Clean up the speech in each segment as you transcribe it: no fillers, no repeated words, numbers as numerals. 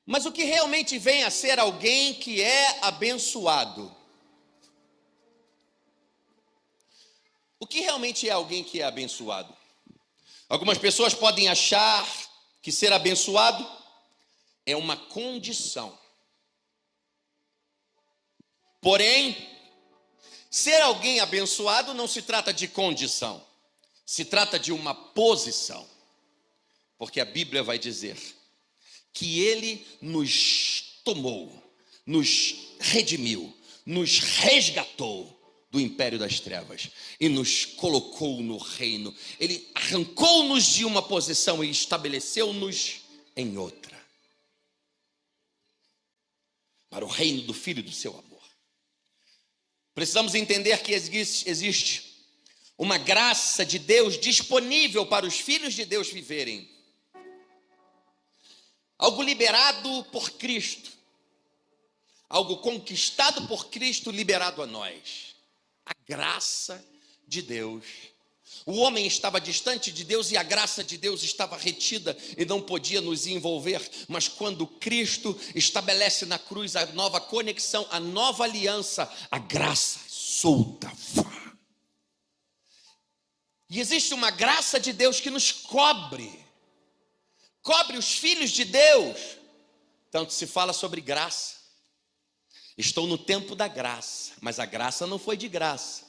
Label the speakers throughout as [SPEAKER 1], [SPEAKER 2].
[SPEAKER 1] Mas o que realmente vem a ser alguém que é abençoado? O que realmente é alguém que é abençoado? Algumas pessoas podem achar que ser abençoado é uma condição. Porém, ser alguém abençoado não se trata de condição, se trata de uma posição. Porque a Bíblia vai dizer que Ele nos tomou, nos redimiu, nos resgatou do império das trevas e nos colocou no reino. Ele arrancou-nos de uma posição e estabeleceu-nos em outra, para o reino do Filho do seu amor. Precisamos entender que existe uma graça de Deus disponível para os filhos de Deus viverem. Algo liberado por Cristo, algo conquistado por Cristo, liberado a nós. A graça de Deus. O homem estava distante de Deus e a graça de Deus estava retida e não podia nos envolver. Mas quando Cristo estabelece na cruz a nova conexão, a nova aliança, a graça solta. E existe uma graça de Deus que nos cobre os filhos de Deus. Tanto se fala sobre graça. Estou no tempo da graça, mas a graça não foi de graça.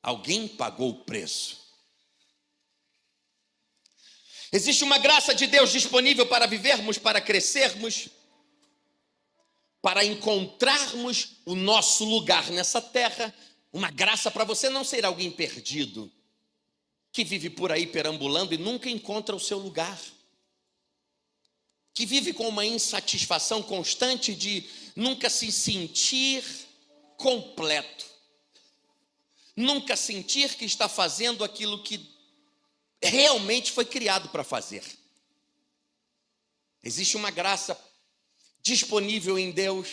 [SPEAKER 1] Alguém pagou o preço. Existe uma graça de Deus disponível para vivermos, para crescermos, para encontrarmos o nosso lugar nessa terra. Uma graça para você não ser alguém perdido, que vive por aí perambulando e nunca encontra o seu lugar, que vive com uma insatisfação constante de nunca se sentir completo, nunca sentir que está fazendo aquilo que realmente foi criado para fazer. Existe uma graça disponível em Deus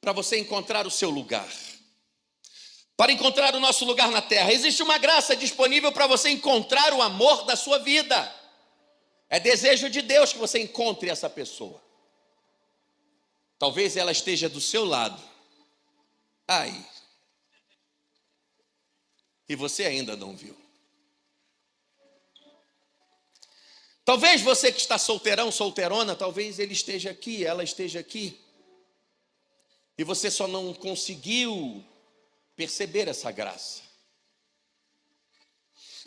[SPEAKER 1] para você encontrar o seu lugar, para encontrar o nosso lugar na terra. Existe uma graça disponível para você encontrar o amor da sua vida. É desejo de Deus que você encontre essa pessoa. Talvez ela esteja do seu lado. Ai. E você ainda não viu. Talvez você que está solteirão, solteirona, talvez ele esteja aqui, ela esteja aqui. E você só não conseguiu perceber essa graça.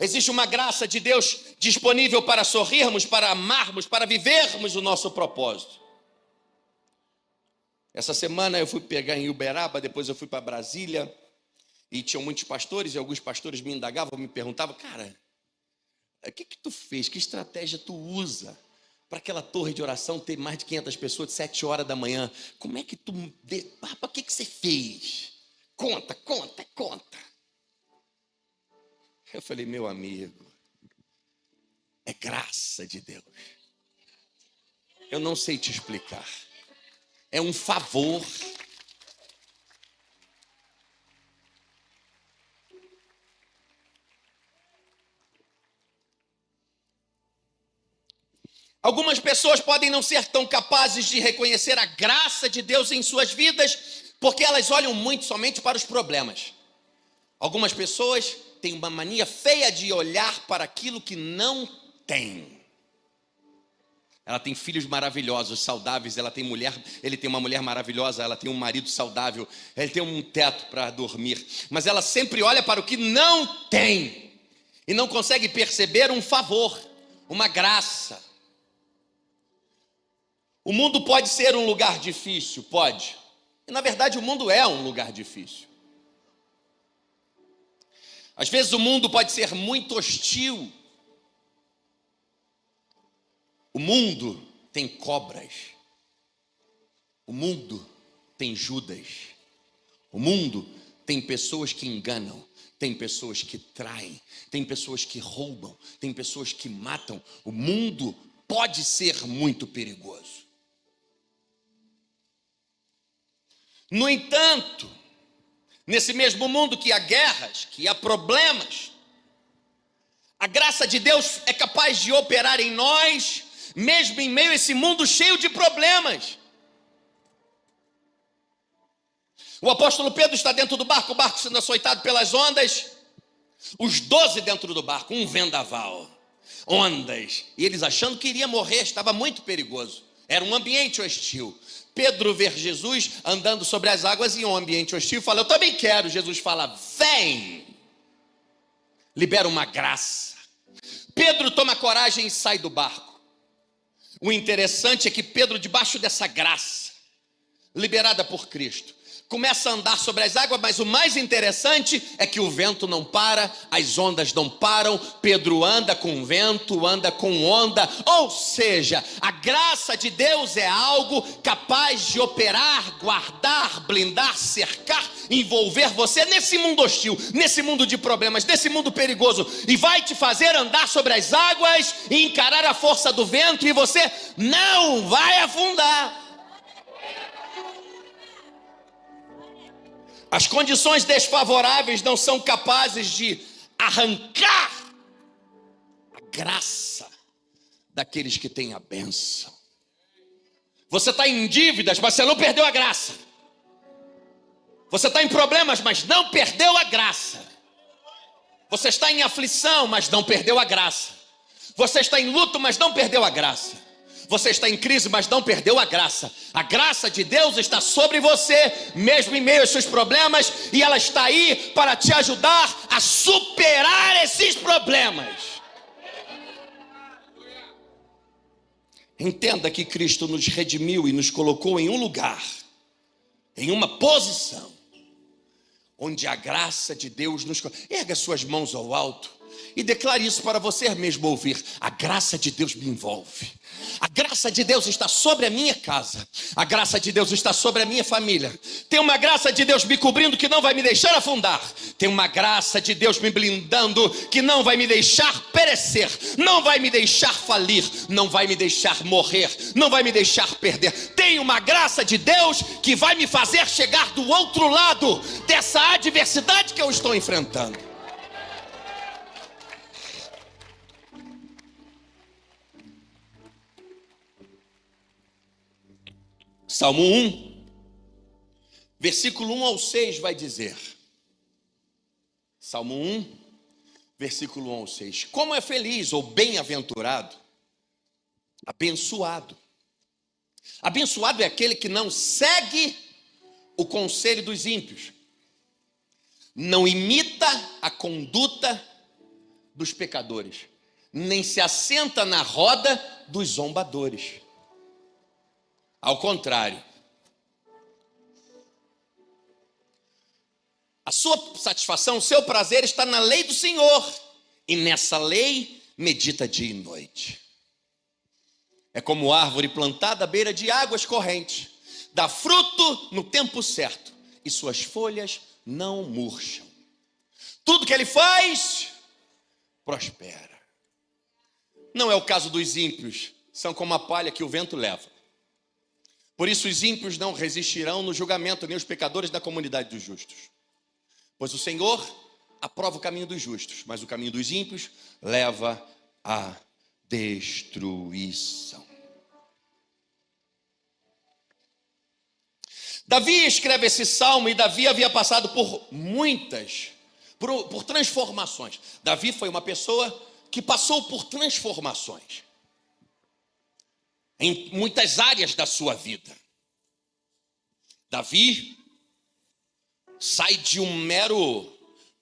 [SPEAKER 1] Existe uma graça de Deus disponível para sorrirmos, para amarmos, para vivermos o nosso propósito. Essa semana eu fui pegar em Uberaba, depois eu fui para Brasília, e tinham muitos pastores, e alguns pastores me indagavam, me perguntavam, cara, o que tu fez, que estratégia tu usa para aquela torre de oração ter mais de 500 pessoas de 7 horas da manhã? Como é que tu, o que você fez? Conta. Eu falei, meu amigo, é graça de Deus. Eu não sei te explicar. É um favor. Algumas pessoas podem não ser tão capazes de reconhecer a graça de Deus em suas vidas, porque elas olham muito somente para os problemas. Algumas pessoas têm uma mania feia de olhar para aquilo que não tem. Ela tem filhos maravilhosos, saudáveis, ele tem uma mulher maravilhosa, ela tem um marido saudável, ele tem um teto para dormir, mas ela sempre olha para o que não tem e não consegue perceber um favor, uma graça. O mundo pode ser um lugar difícil, pode. E na verdade o mundo é um lugar difícil. Às vezes o mundo pode ser muito hostil. O mundo tem cobras. O mundo tem Judas. O mundo tem pessoas que enganam. Tem pessoas que traem. Tem pessoas que roubam. Tem pessoas que matam. O mundo pode ser muito perigoso. No entanto, nesse mesmo mundo que há guerras, que há problemas, a graça de Deus é capaz de operar em nós mesmo em meio a esse mundo cheio de problemas. O apóstolo Pedro está dentro do barco, o barco sendo açoitado pelas ondas, os 12 dentro do barco, um vendaval, ondas, e eles achando que iria morrer, estava muito perigoso, era um ambiente hostil. Pedro vê Jesus andando sobre as águas em um ambiente hostil e fala: eu também quero. Jesus fala: vem, libera uma graça. Pedro toma coragem e sai do barco. O interessante é que Pedro, debaixo dessa graça liberada por Cristo, começa a andar sobre as águas, mas o mais interessante é que o vento não para, as ondas não param, Pedro anda com vento, anda com onda, ou seja, a graça de Deus é algo capaz de operar, guardar, blindar, cercar, envolver você nesse mundo hostil, nesse mundo de problemas, nesse mundo perigoso, e vai te fazer andar sobre as águas e encarar a força do vento, e você não vai afundar. As condições desfavoráveis não são capazes de arrancar a graça daqueles que têm a bênção. Você está em dívidas, mas você não perdeu a graça. Você está em problemas, mas não perdeu a graça. Você está em aflição, mas não perdeu a graça. Você está em luto, mas não perdeu a graça. Você está em crise, mas não perdeu a graça. A graça de Deus está sobre você, mesmo em meio aos seus problemas, e ela está aí para te ajudar a superar esses problemas. Entenda que Cristo nos redimiu e nos colocou em um lugar, em uma posição, onde a graça de Deus nos... Erga suas mãos ao alto e declare isso para você mesmo ouvir: a graça de Deus me envolve. A graça de Deus está sobre a minha casa. A graça de Deus está sobre a minha família. Tem uma graça de Deus me cobrindo que não vai me deixar afundar. Tem uma graça de Deus me blindando que não vai me deixar perecer, não vai me deixar falir, não vai me deixar morrer, não vai me deixar perder. Tem uma graça de Deus que vai me fazer chegar do outro lado dessa adversidade que eu estou enfrentando. Salmo 1, versículo 1 ao 6 vai dizer, Salmo 1, versículo 1 ao 6, como é feliz ou bem-aventurado, abençoado. Abençoado é aquele que não segue o conselho dos ímpios, não imita a conduta dos pecadores, nem se assenta na roda dos zombadores. Ao contrário, a sua satisfação, o seu prazer está na lei do Senhor, e nessa lei medita dia e noite. É como árvore plantada à beira de águas correntes, dá fruto no tempo certo, e suas folhas não murcham. Tudo que ele faz, prospera. Não é o caso dos ímpios, são como a palha que o vento leva. Por isso os ímpios não resistirão no julgamento, nem os pecadores da comunidade dos justos. Pois o Senhor aprova o caminho dos justos, mas o caminho dos ímpios leva à destruição. Davi escreve esse salmo, e Davi havia passado por por transformações. Davi foi uma pessoa que passou por transformações em muitas áreas da sua vida. Davi sai de um mero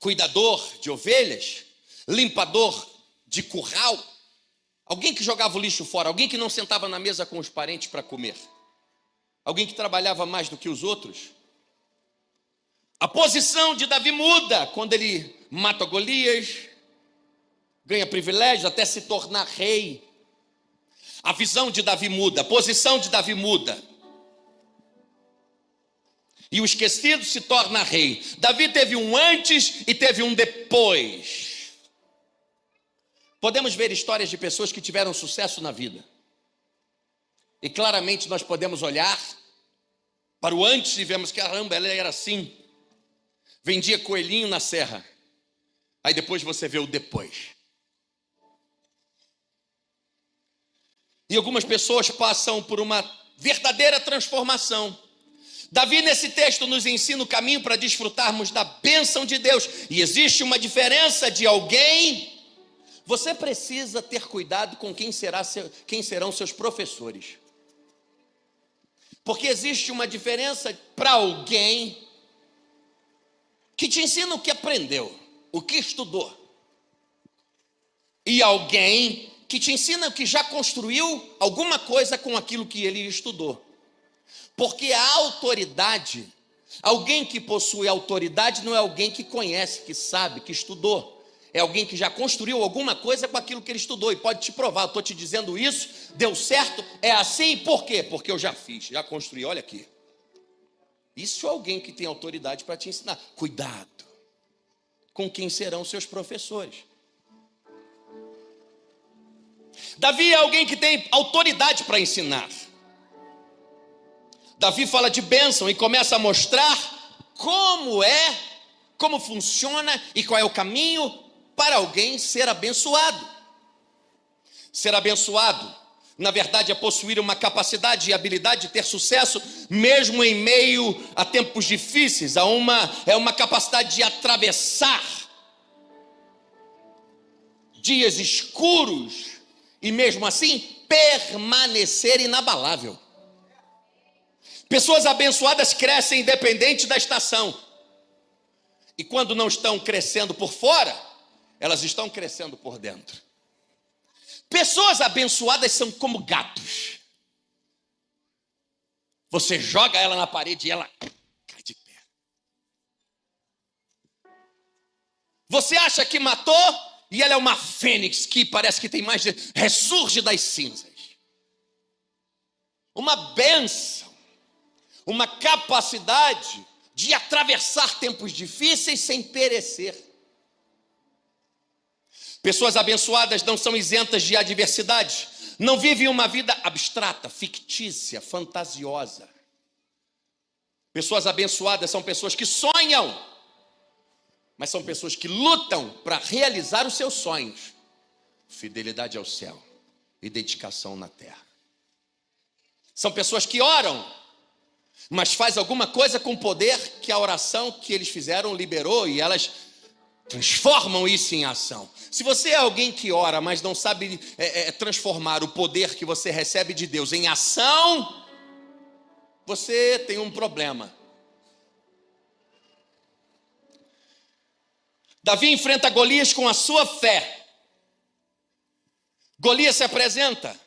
[SPEAKER 1] cuidador de ovelhas, limpador de curral, alguém que jogava o lixo fora, alguém que não sentava na mesa com os parentes para comer, alguém que trabalhava mais do que os outros. A posição de Davi muda quando ele mata Golias, ganha privilégios até se tornar rei. A visão de Davi muda, a posição de Davi muda. E o esquecido se torna rei. Davi teve um antes e teve um depois. Podemos ver histórias de pessoas que tiveram sucesso na vida. E claramente nós podemos olhar para o antes e vemos que, caramba, ela era assim. Vendia coelhinho na serra. Aí depois você vê o depois. E algumas pessoas passam por uma verdadeira transformação. Davi, nesse texto, nos ensina o caminho para desfrutarmos da bênção de Deus. E existe uma diferença de alguém. Você precisa ter cuidado com quem serão seus professores. Porque existe uma diferença para alguém que te ensina o que aprendeu, o que estudou. E alguém que te ensina que já construiu alguma coisa com aquilo que ele estudou. Porque a autoridade, alguém que possui autoridade não é alguém que conhece, que sabe, que estudou. É alguém que já construiu alguma coisa com aquilo que ele estudou e pode te provar. Eu estou te dizendo isso, deu certo, é assim, por quê? Porque eu já fiz, já construí, olha aqui. Isso é alguém que tem autoridade para te ensinar. Cuidado com quem serão seus professores. Davi é alguém que tem autoridade para ensinar. Davi fala de bênção e começa a mostrar como funciona e qual é o caminho para alguém ser abençoado. Ser abençoado, na verdade, é possuir uma capacidade e habilidade de ter sucesso, mesmo em meio a tempos difíceis. É uma capacidade de atravessar dias escuros e mesmo assim permanecer inabalável. Pessoas abençoadas crescem independente da estação. E quando não estão crescendo por fora, elas estão crescendo por dentro. Pessoas abençoadas são como gatos. Você joga ela na parede e ela cai de pé. Você acha que matou e ela é uma fênix que parece que tem mais de... ressurge das cinzas. Uma bênção, uma capacidade de atravessar tempos difíceis sem perecer. Pessoas abençoadas não são isentas de adversidade, não vivem uma vida abstrata, fictícia, fantasiosa. Pessoas abençoadas são pessoas que sonham, mas são pessoas que lutam para realizar os seus sonhos. Fidelidade ao céu e dedicação na terra. São pessoas que oram, mas faz alguma coisa com o poder que a oração que eles fizeram liberou e elas transformam isso em ação. Se você é alguém que ora, mas não sabe transformar o poder que você recebe de Deus em ação, você tem um problema. Davi enfrenta Golias com a sua fé. Golias se apresenta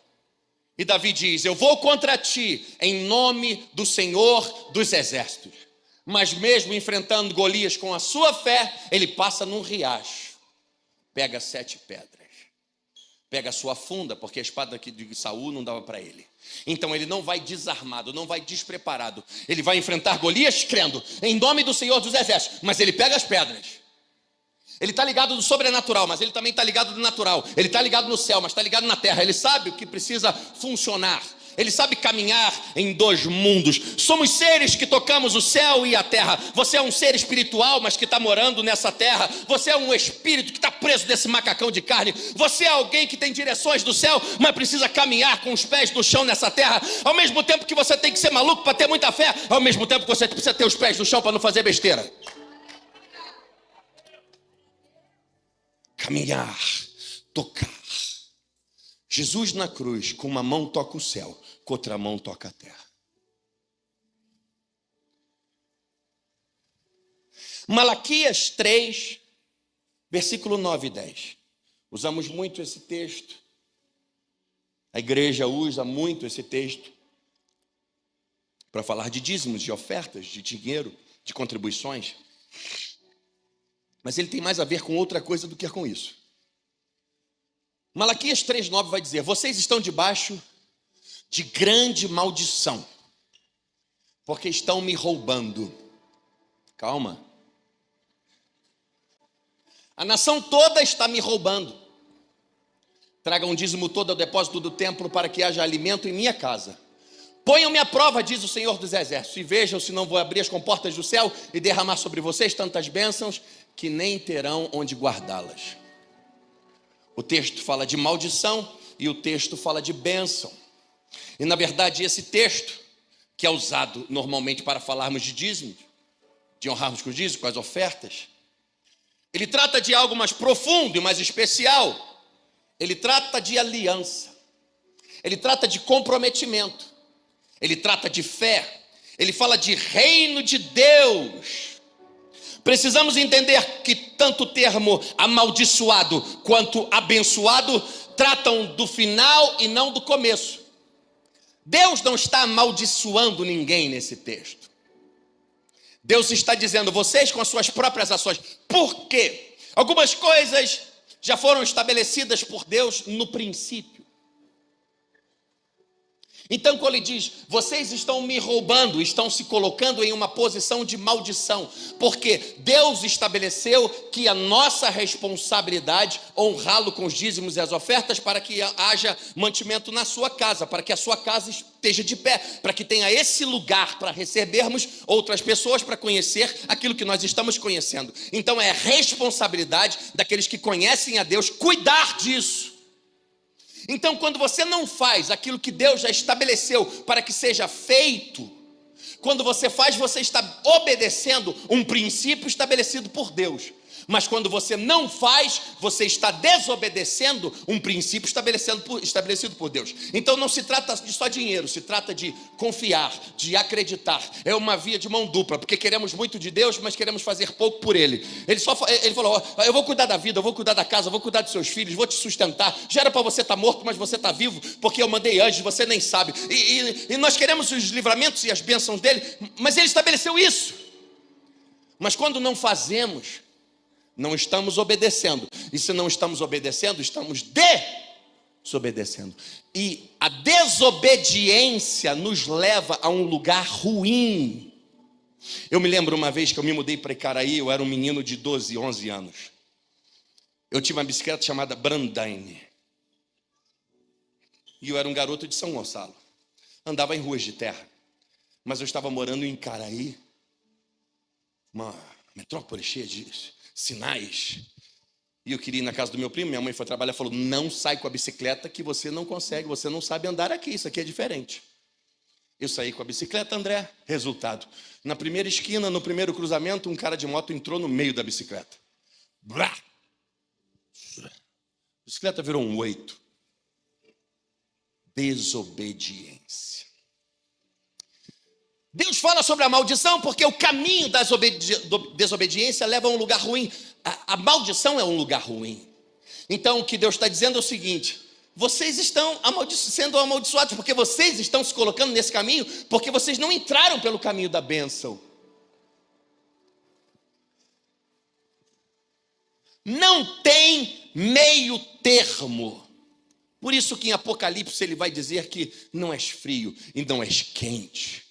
[SPEAKER 1] e Davi diz: eu vou contra ti em nome do Senhor dos Exércitos. Mas mesmo enfrentando Golias com a sua fé, ele passa num riacho, pega 7 pedras, pega a sua funda, porque a espada aqui de Saul não dava para ele. Então ele não vai desarmado, não vai despreparado, ele vai enfrentar Golias crendo em nome do Senhor dos Exércitos, mas ele pega as pedras. Ele está ligado no sobrenatural, mas ele também está ligado no natural. Ele está ligado no céu, mas está ligado na terra. Ele sabe o que precisa funcionar. Ele sabe caminhar em 2 mundos. Somos seres que tocamos o céu e a terra. Você é um ser espiritual, mas que está morando nessa terra. Você é um espírito que está preso desse macacão de carne. Você é alguém que tem direções do céu, mas precisa caminhar com os pés no chão nessa terra. Ao mesmo tempo que você tem que ser maluco para ter muita fé, ao mesmo tempo que você precisa ter os pés no chão para não fazer besteira. Caminhar, tocar. Jesus na cruz, com uma mão toca o céu, com outra mão toca a terra. Malaquias 3, versículo 9 e 10. Usamos muito esse texto. A igreja usa muito esse texto para falar de dízimos, de ofertas, de dinheiro, de contribuições. Mas ele tem mais a ver com outra coisa do que com isso. Malaquias 3,9 vai dizer: vocês estão debaixo de grande maldição, porque estão me roubando. Calma. A nação toda está me roubando. Tragam um dízimo todo ao depósito do templo para que haja alimento em minha casa. Ponham-me à prova, diz o Senhor dos Exércitos, e vejam se não vou abrir as comportas do céu e derramar sobre vocês tantas bênçãos que nem terão onde guardá-las. O texto fala de maldição e o texto fala de bênção. E na verdade esse texto, que é usado normalmente para falarmos de dízimo, de honrarmos com o dízimo, com as ofertas, ele trata de algo mais profundo e mais especial. Ele trata de aliança, ele trata de comprometimento, ele trata de fé, ele fala de reino de Deus. Precisamos entender que tanto o termo amaldiçoado quanto abençoado tratam do final e não do começo. Deus não está amaldiçoando ninguém nesse texto. Deus está dizendo, vocês com as suas próprias ações. Por quê? Algumas coisas já foram estabelecidas por Deus no princípio. Então, quando ele diz, vocês estão me roubando, estão se colocando em uma posição de maldição, porque Deus estabeleceu que a nossa responsabilidade, honrá-lo com os dízimos e as ofertas, para que haja mantimento na sua casa, para que a sua casa esteja de pé, para que tenha esse lugar para recebermos outras pessoas, para conhecer aquilo que nós estamos conhecendo. Então, é responsabilidade daqueles que conhecem a Deus cuidar disso. Então, quando você não faz aquilo que Deus já estabeleceu para que seja feito, quando você faz, você está obedecendo um princípio estabelecido por Deus. Mas quando você não faz, você está desobedecendo um princípio estabelecido por Deus. Então não se trata de só dinheiro, se trata de confiar, de acreditar. É uma via de mão dupla, porque queremos muito de Deus, mas queremos fazer pouco por Ele. Ele falou, eu vou cuidar da vida, eu vou cuidar da casa, eu vou cuidar dos seus filhos, vou te sustentar. Já era para você estar morto, mas você está vivo, porque eu mandei anjos, você nem sabe. E nós queremos os livramentos e as bênçãos dele, mas Ele estabeleceu isso. Mas quando não fazemos, não estamos obedecendo. E se não estamos obedecendo, estamos desobedecendo. E a desobediência nos leva a um lugar ruim. Eu me lembro uma vez que eu me mudei para Icaraí, eu era um menino de 12, 11 anos. Eu tinha uma bicicleta chamada Brandine. E eu era um garoto de São Gonçalo. Andava em ruas de terra. Mas eu estava morando em Icaraí, uma metrópole cheia de sinais, e eu queria ir na casa do meu primo. Minha mãe foi trabalhar e falou, não sai com a bicicleta que você não consegue, você não sabe andar aqui, isso aqui é diferente. Eu saí com a bicicleta, André, resultado, na primeira esquina, no primeiro cruzamento, um cara de moto entrou no meio da bicicleta. Blá! A bicicleta virou um 8. Desobediência. Deus fala sobre a maldição porque o caminho da desobediência leva a um lugar ruim. A maldição é um lugar ruim. Então o que Deus está dizendo é o seguinte, vocês estão sendo amaldiçoados porque vocês estão se colocando nesse caminho, porque vocês não entraram pelo caminho da bênção. Não tem meio termo. Por isso que em Apocalipse ele vai dizer que não és frio e não és quente.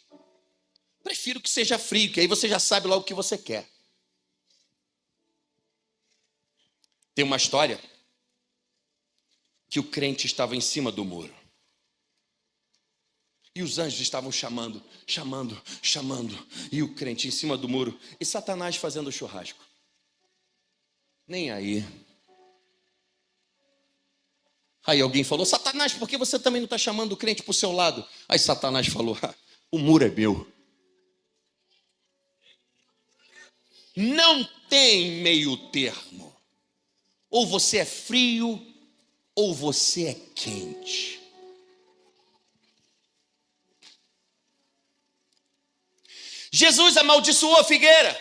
[SPEAKER 1] Prefiro que seja frio, que aí você já sabe logo o que você quer. Tem uma história que o crente estava em cima do muro. E os anjos estavam chamando. E o crente em cima do muro. E Satanás fazendo churrasco. Nem aí. Aí alguém falou, Satanás, por que você também não está chamando o crente para o seu lado? Aí Satanás falou, o muro é meu. Não tem meio termo. Ou você é frio, ou você é quente. Jesus amaldiçoou a figueira.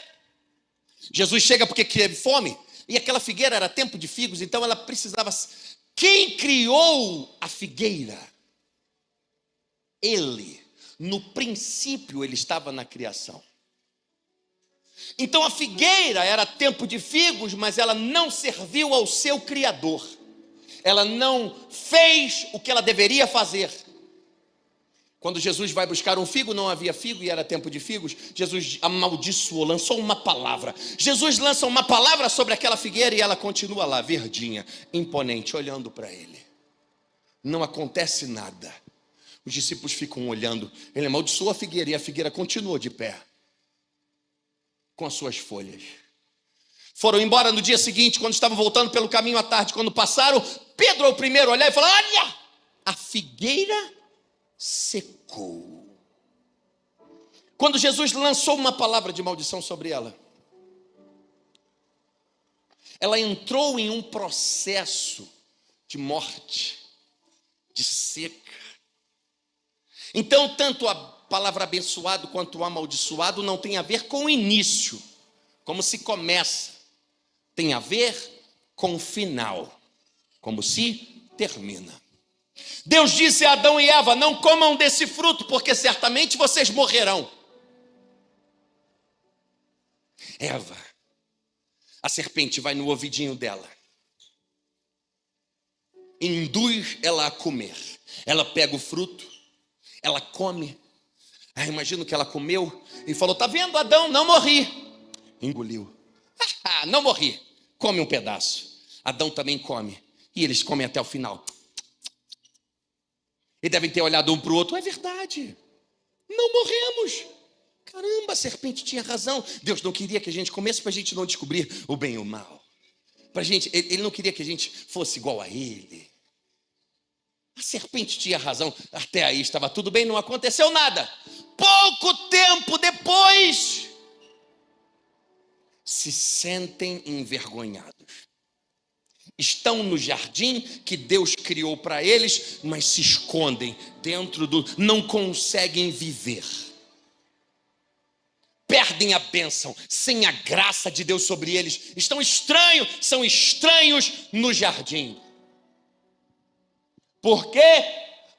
[SPEAKER 1] Jesus chega porque teve fome, e aquela figueira era tempo de figos, então ela precisava... Quem criou a figueira? Ele. No princípio ele estava na criação. Então a figueira era tempo de figos, mas ela não serviu ao seu Criador. Ela não fez o que ela deveria fazer. Quando Jesus vai buscar um figo, não havia figo e era tempo de figos. Jesus amaldiçoou, lançou uma palavra. Jesus lança uma palavra sobre aquela figueira e ela continua lá, verdinha, imponente, olhando para ele. Não acontece nada. Os discípulos ficam olhando. Ele amaldiçoou a figueira e a figueira continuou de pé, com as suas folhas. Foram embora no dia seguinte, quando estavam voltando pelo caminho à tarde. Quando passaram, Pedro é o primeiro a olhar e falou, olha, a figueira secou. Quando Jesus lançou uma palavra de maldição sobre ela, ela entrou em um processo de morte, de seca. Então, tanto a palavra abençoado quanto o amaldiçoado não tem a ver com o início, como se começa, tem a ver com o final, como se termina. Deus disse a Adão e Eva: não comam desse fruto, porque certamente vocês morrerão. Eva, a serpente vai no ouvidinho dela, induz ela a comer. Ela pega o fruto, ela come. Imagino que ela comeu e falou: tá vendo, Adão, não morri. Engoliu. Não morri. Come um pedaço. Adão também come. E eles comem até o final. E devem ter olhado um para o outro: é verdade, não morremos. Caramba, a serpente tinha razão. Deus não queria que a gente comesse para a gente não descobrir o bem e o mal. Ele não queria que a gente fosse igual a ele. A serpente tinha razão. Até aí estava tudo bem, não aconteceu nada. Pouco tempo depois, se sentem envergonhados. Estão no jardim que Deus criou para eles, mas se escondem dentro não conseguem viver. Perdem a bênção, sem a graça de Deus sobre eles. São estranhos no jardim. Por quê?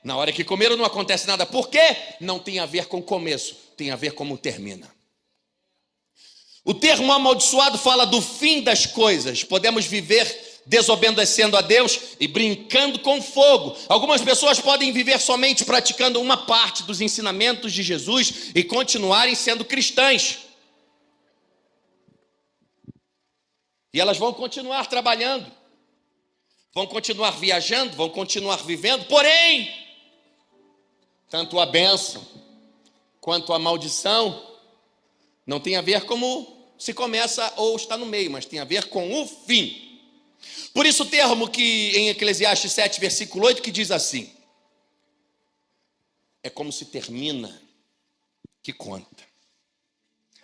[SPEAKER 1] Na hora que comeram não acontece nada. Por quê? Não tem a ver com o começo, tem a ver como termina. O termo amaldiçoado fala do fim das coisas. Podemos viver desobedecendo a Deus e brincando com fogo. Algumas pessoas podem viver somente praticando uma parte dos ensinamentos de Jesus e continuarem sendo cristãs. E elas vão continuar trabalhando, vão continuar viajando, vão continuar vivendo, porém, tanto a bênção quanto a maldição não tem a ver como se começa ou está no meio, mas tem a ver com o fim. Por isso o termo que em Eclesiastes 7, versículo 8, que diz assim: é como se termina que conta.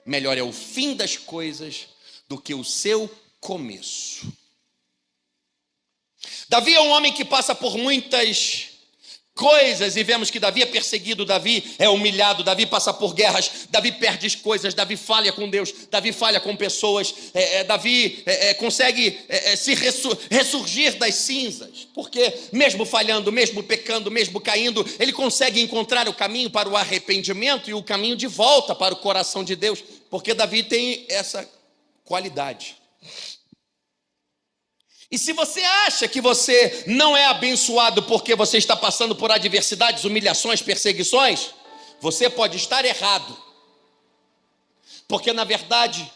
[SPEAKER 1] Melhor é o fim das coisas do que o seu começo. Davi é um homem que passa por muitas coisas, e vemos que Davi é perseguido, Davi é humilhado, Davi passa por guerras, Davi perde as coisas, Davi falha com Deus, Davi falha com pessoas, Davi consegue se ressurgir das cinzas, porque mesmo falhando, mesmo pecando, mesmo caindo, ele consegue encontrar o caminho para o arrependimento e o caminho de volta para o coração de Deus, porque Davi tem essa qualidade. E se você acha que você não é abençoado porque você está passando por adversidades, humilhações, perseguições, você pode estar errado. Porque, na verdade,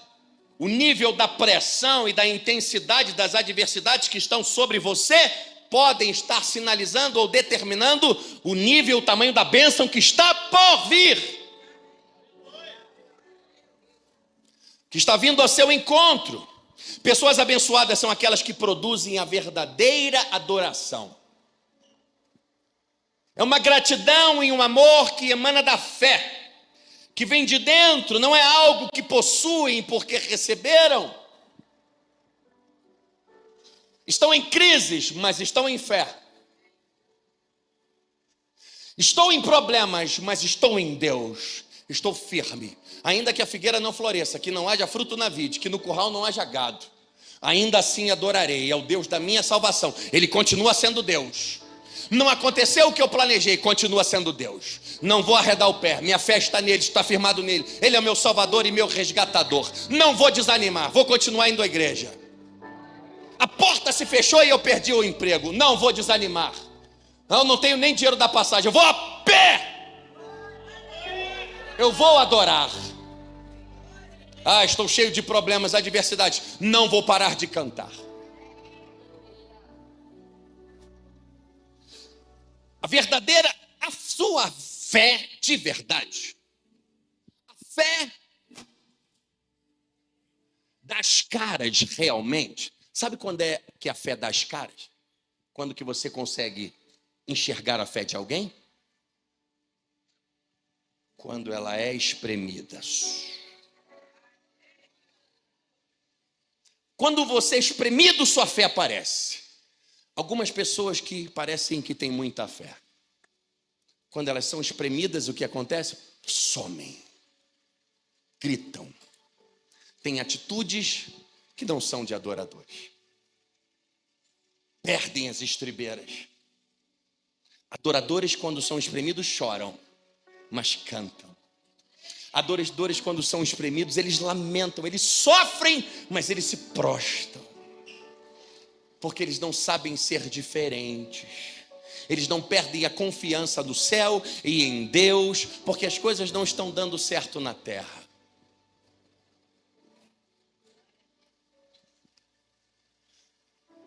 [SPEAKER 1] o nível da pressão e da intensidade das adversidades que estão sobre você podem estar sinalizando ou determinando o nível, o tamanho da bênção que está por vir. Que está vindo ao seu encontro. Pessoas abençoadas são aquelas que produzem a verdadeira adoração. É uma gratidão e um amor que emana da fé, que vem de dentro, não é algo que possuem porque receberam. Estão em crises, mas estão em fé. Estou em problemas, mas estou em Deus. Estou firme. Ainda que a figueira não floresça, que não haja fruto na vide, que no curral não haja gado, ainda assim adorarei, é o Deus da minha salvação. Ele continua sendo Deus. Não aconteceu o que eu planejei, continua sendo Deus. Não vou arredar o pé, minha fé está nele, está firmado nele. Ele é o meu salvador e meu resgatador. Não vou desanimar, vou continuar indo à igreja. A porta se fechou e eu perdi o emprego, não vou desanimar. Não tenho nem dinheiro da passagem, eu vou a pé. Eu vou adorar. Estou cheio de problemas, adversidades. Não vou parar de cantar. A sua fé de verdade. A fé das caras realmente. Sabe quando é que a fé das caras? Quando que você consegue enxergar a fé de alguém? Quando ela é espremida. Quando você é espremido, sua fé aparece. Algumas pessoas que parecem que têm muita fé, quando elas são espremidas, o que acontece? Somem, gritam, têm atitudes que não são de adoradores, perdem as estribeiras. Adoradores, quando são espremidos, choram, mas cantam. Adoradores, quando são espremidos, eles lamentam, eles sofrem, mas eles se prostam, porque eles não sabem ser diferentes. Eles não perdem a confiança no céu e em Deus, porque as coisas não estão dando certo na terra.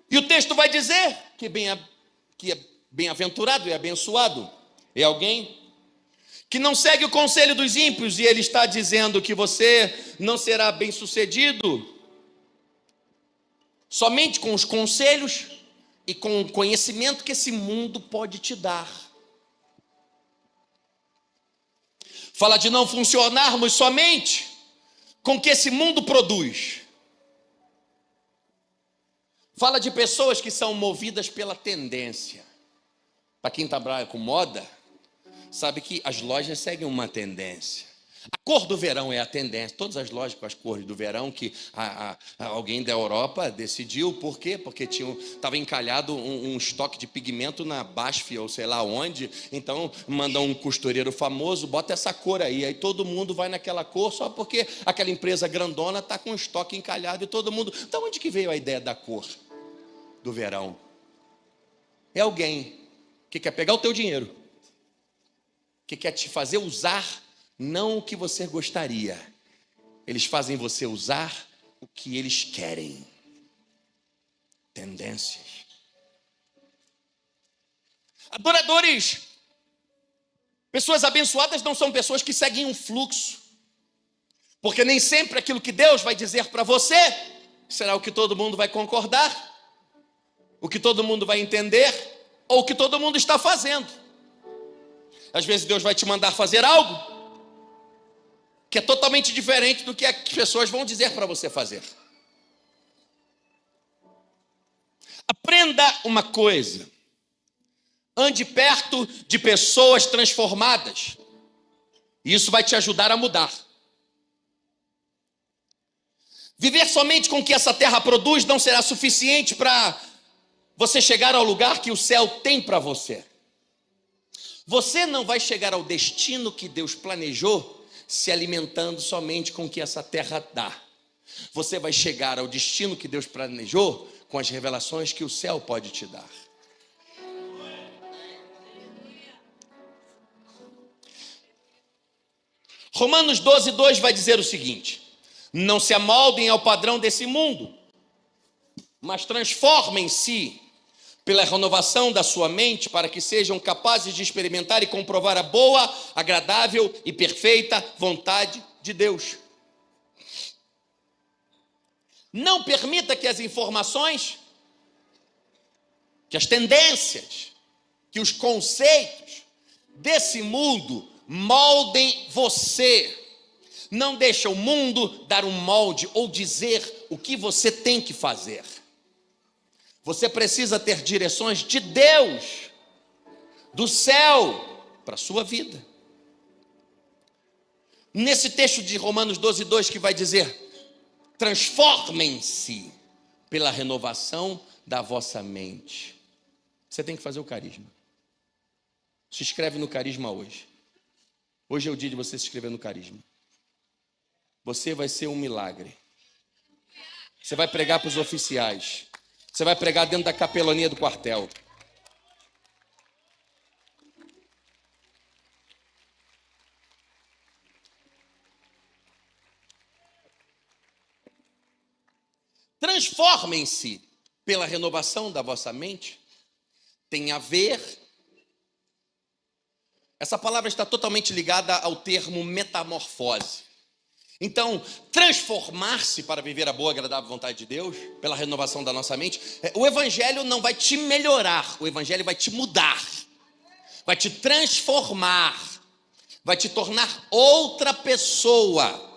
[SPEAKER 1] E o texto vai dizer que bem-aventurado e abençoado é alguém que não segue o conselho dos ímpios, e ele está dizendo que você não será bem-sucedido somente com os conselhos e com o conhecimento que esse mundo pode te dar. Fala de não funcionarmos somente com o que esse mundo produz. Fala de pessoas que são movidas pela tendência. Para quem trabalha com moda, sabe que as lojas seguem uma tendência. A cor do verão é a tendência. Todas as lojas com as cores do verão que alguém da Europa decidiu. Por quê? Porque estava encalhado um estoque de pigmento na BASF ou sei lá onde. Então mandam um costureiro famoso, bota essa cor aí. Aí todo mundo vai naquela cor só porque aquela empresa grandona está com o estoque encalhado e todo mundo... Então onde que veio a ideia da cor do verão? É alguém que quer pegar o teu dinheiro, que quer te fazer usar não o que você gostaria. Eles fazem você usar o que eles querem. Tendências. Adoradores, pessoas abençoadas não são pessoas que seguem um fluxo, porque nem sempre aquilo que Deus vai dizer para você será o que todo mundo vai concordar, o que todo mundo vai entender, ou o que todo mundo está fazendo. Às vezes Deus vai te mandar fazer algo que é totalmente diferente do que as pessoas vão dizer para você fazer. Aprenda uma coisa: ande perto de pessoas transformadas, e isso vai te ajudar a mudar. Viver somente com o que essa terra produz não será suficiente para você chegar ao lugar que o céu tem para você. Você não vai chegar ao destino que Deus planejou se alimentando somente com o que essa terra dá. Você vai chegar ao destino que Deus planejou com as revelações que o céu pode te dar. Romanos 12:2 vai dizer o seguinte: não se amoldem ao padrão desse mundo, mas transformem-se pela renovação da sua mente, para que sejam capazes de experimentar e comprovar a boa, agradável e perfeita vontade de Deus. Não permita que as informações, que as tendências, que os conceitos desse mundo moldem você. Não deixa o mundo dar um molde ou dizer o que você tem que fazer. Você precisa ter direções de Deus, do céu, para a sua vida. Nesse texto de Romanos 12:2 que vai dizer: transformem-se pela renovação da vossa mente. Você tem que fazer o carisma. Se inscreve no carisma hoje. Hoje é o dia de você se inscrever no carisma. Você vai ser um milagre. Você vai pregar para os oficiais. Você vai pregar dentro da capelania do quartel. Transformem-se pela renovação da vossa mente. Tem a ver... Essa palavra está totalmente ligada ao termo metamorfose. Então, transformar-se para viver a boa e agradável vontade de Deus, pela renovação da nossa mente, o evangelho não vai te melhorar, o evangelho vai te mudar. vai te transformar, vai te tornar outra pessoa.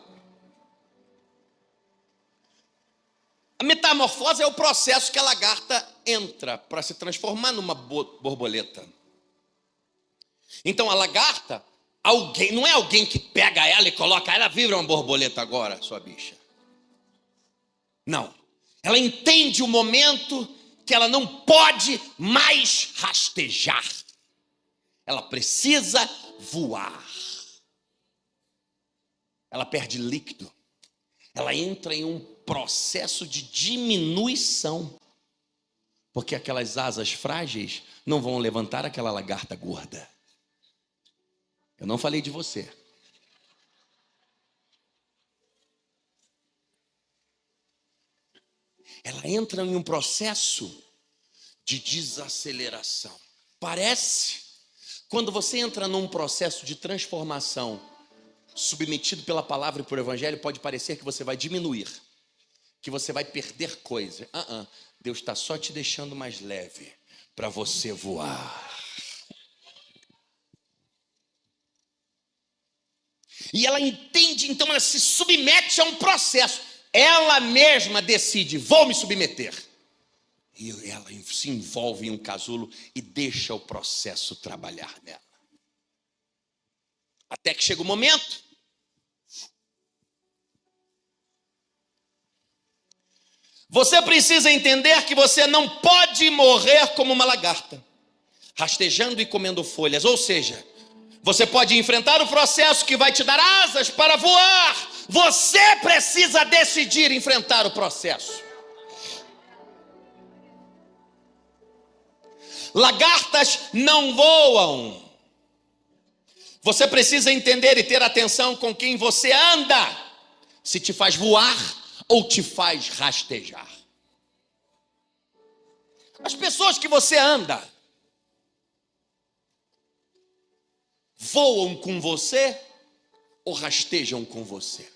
[SPEAKER 1] A metamorfose é o processo que a lagarta entra para se transformar numa borboleta. Então a lagarta, não é alguém que pega ela e coloca, ela vira uma borboleta agora, sua bicha. Não. Ela entende o momento que ela não pode mais rastejar. Ela precisa voar. Ela perde líquido. Ela entra em um processo de diminuição. Porque aquelas asas frágeis não vão levantar aquela lagarta gorda. Eu não falei de você. Ela entra em um processo de desaceleração. Parece, quando você entra num processo de transformação, submetido pela palavra e por evangelho, pode parecer que você vai diminuir, que você vai perder coisa. Deus está só te deixando mais leve para você voar. E ela entende, então ela se submete a um processo. Ela mesma decide, vou me submeter. E ela se envolve em um casulo e deixa o processo trabalhar nela. Até que chega o momento. Você precisa entender que você não pode morrer como uma lagarta, rastejando e comendo folhas. Ou seja, você pode enfrentar o processo que vai te dar asas para voar. Você precisa decidir enfrentar o processo. Lagartas não voam. Você precisa entender e ter atenção com quem você anda. Se te faz voar ou te faz rastejar. As pessoas que você anda voam com você ou rastejam com você?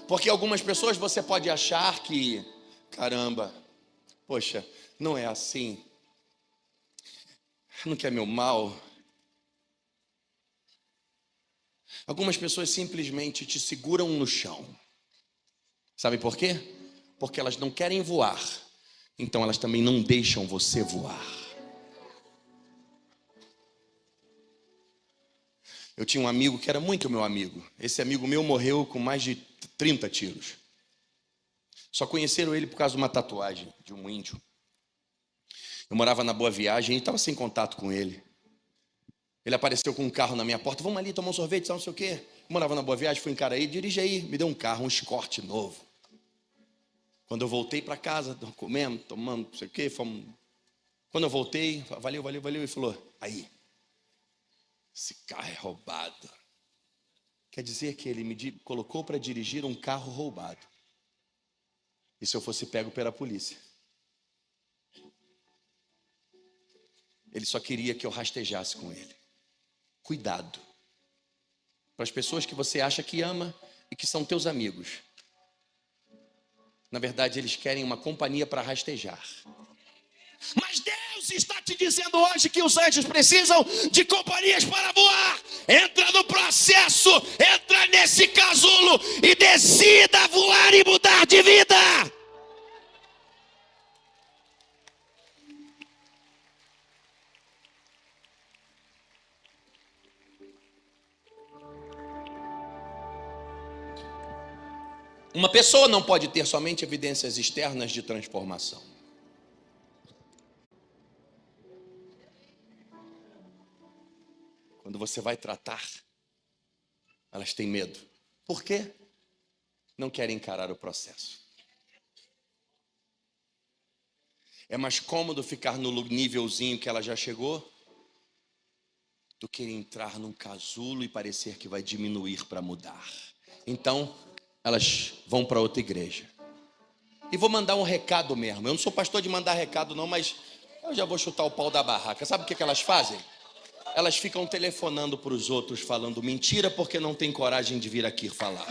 [SPEAKER 1] Porque algumas pessoas você pode achar que, caramba, poxa, não é assim, não quer meu mal. Algumas pessoas simplesmente te seguram no chão. Sabe por quê? Porque elas não querem voar, então elas também não deixam você voar. Eu tinha um amigo que era muito meu amigo. Esse amigo meu morreu com mais de 30 tiros. Só conheceram ele por causa de uma tatuagem de um índio. Eu morava na Boa Viagem e estava sem contato com ele. Ele apareceu com um carro na minha porta. Vamos ali tomar um sorvete, não sei o quê. Eu morava na Boa Viagem, fui em Caraí, dirige aí. Me deu um carro, um Escort novo. Quando eu voltei para casa, comemos, tomamos, não sei o quê. Fomos... Quando eu voltei, valeu. Ele falou, aí, esse carro é roubado. Quer dizer que ele me colocou para dirigir um carro roubado. E se eu fosse pego pela polícia? Ele só queria que eu rastejasse com ele. Cuidado. Para as pessoas que você acha que ama e que são teus amigos. Na verdade, eles querem uma companhia para rastejar. Mas Deus está te dizendo hoje que os anjos precisam de companhias para voar. Entra no processo, entra nesse casulo e decida voar e mudar de vida. Uma pessoa não pode ter somente evidências externas de transformação. Quando você vai tratar, elas têm medo. Por quê? Não querem encarar o processo. É mais cômodo ficar no nívelzinho que ela já chegou do que entrar num casulo e parecer que vai diminuir para mudar. Então, elas vão para outra igreja. E vou mandar um recado mesmo. Eu não sou pastor de mandar recado não, mas eu já vou chutar o pau da barraca. Sabe o que elas fazem? Elas ficam telefonando para os outros falando mentira porque não tem coragem de vir aqui falar.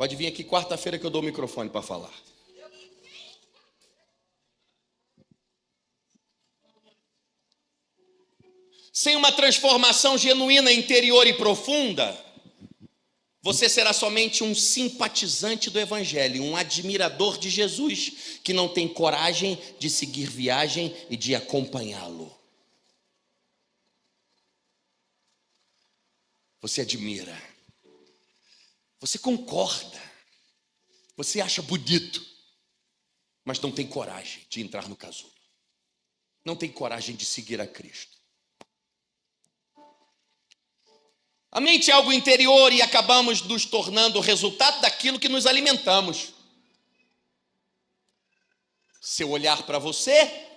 [SPEAKER 1] Pode vir aqui quarta-feira que eu dou o microfone para falar. Sem uma transformação genuína, interior e profunda, você será somente um simpatizante do Evangelho, um admirador de Jesus, que não tem coragem de seguir viagem e de acompanhá-lo. Você admira, você concorda, você acha bonito, mas não tem coragem de entrar no casulo, não tem coragem de seguir a Cristo. A mente é algo interior e acabamos nos tornando o resultado daquilo que nos alimentamos. Se eu olhar para você,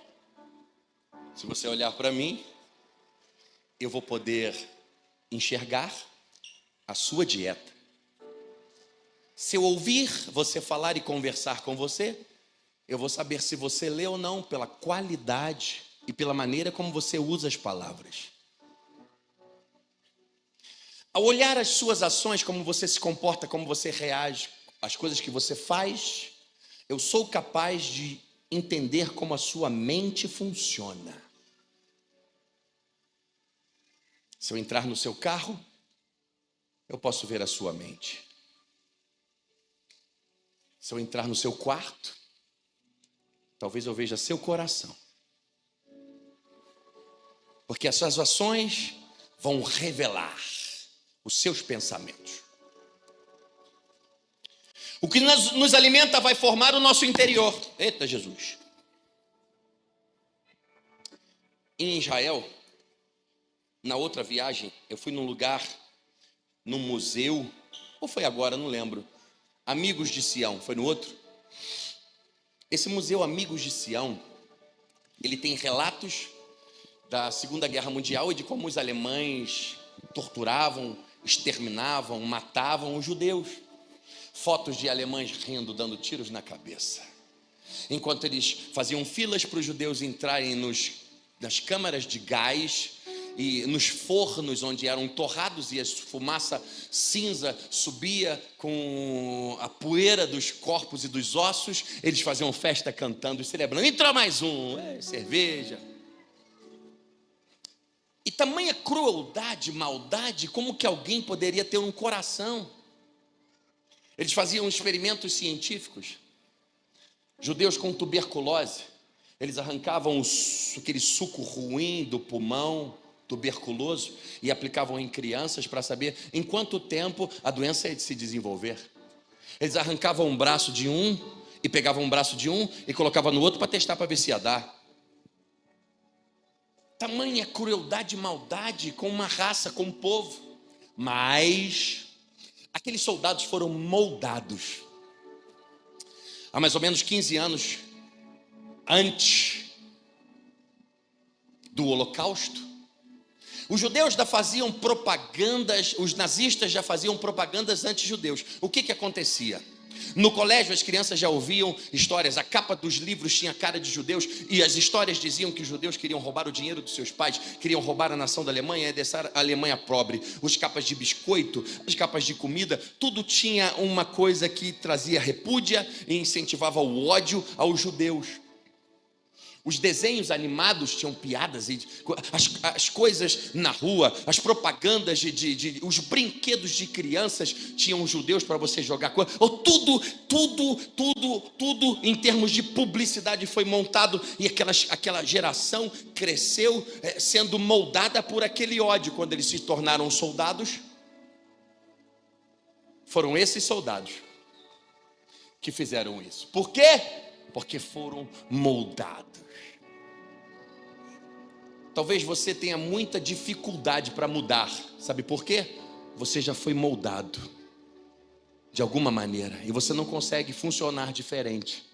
[SPEAKER 1] se você olhar para mim, eu vou poder enxergar a sua dieta. Se eu ouvir você falar e conversar com você, eu vou saber se você lê ou não pela qualidade e pela maneira como você usa as palavras. Ao olhar as suas ações, como você se comporta, como você reage, as coisas que você faz, eu sou capaz de entender como a sua mente funciona. Se eu entrar no seu carro, eu posso ver a sua mente. Se eu entrar no seu quarto, talvez eu veja seu coração. Porque as suas ações vão revelar os seus pensamentos. O que nos alimenta vai formar o nosso interior. Eita Jesus! Em Israel, na outra viagem, eu fui num lugar, num museu, ou foi agora, não lembro. Amigos de Sião, foi no outro? Esse museu Amigos de Sião, ele tem relatos da Segunda Guerra Mundial e de como os alemães torturavam, exterminavam, matavam os judeus. Fotos de alemães rindo, dando tiros na cabeça. Enquanto eles faziam filas para os judeus entrarem nas câmaras de gás e nos fornos onde eram torrados e a fumaça cinza subia com a poeira dos corpos e dos ossos, eles faziam festa cantando e celebrando. Entra mais um, cerveja. E tamanha crueldade, maldade, como que alguém poderia ter um coração? Eles faziam experimentos científicos. Judeus com tuberculose, eles arrancavam aquele suco ruim do pulmão tuberculoso e aplicavam em crianças para saber em quanto tempo a doença ia se desenvolver. Eles arrancavam um braço de um e pegavam um braço de um e colocavam no outro para testar para ver se ia dar. Tamanha crueldade e maldade com uma raça, com um povo. Mas aqueles soldados foram moldados. Há mais ou menos 15 anos antes do Holocausto, os judeus já faziam propagandas, os nazistas já faziam propagandas anti-judeus. O que acontecia? No colégio as crianças já ouviam histórias, a capa dos livros tinha cara de judeus e as histórias diziam que os judeus queriam roubar o dinheiro dos seus pais, queriam roubar a nação da Alemanha e deixar a Alemanha pobre. Os capas de biscoito, as capas de comida, tudo tinha uma coisa que trazia repúdia e incentivava o ódio aos judeus. Os desenhos animados tinham piadas, e as coisas na rua, as propagandas, os brinquedos de crianças tinham judeus para você jogar. Tudo em termos de publicidade foi montado e aquela geração cresceu sendo moldada por aquele ódio. Quando eles se tornaram soldados, foram esses soldados que fizeram isso. Por quê? Porque foram moldados. Talvez você tenha muita dificuldade para mudar. Sabe por quê? Você já foi moldado de alguma maneira e você não consegue funcionar diferente.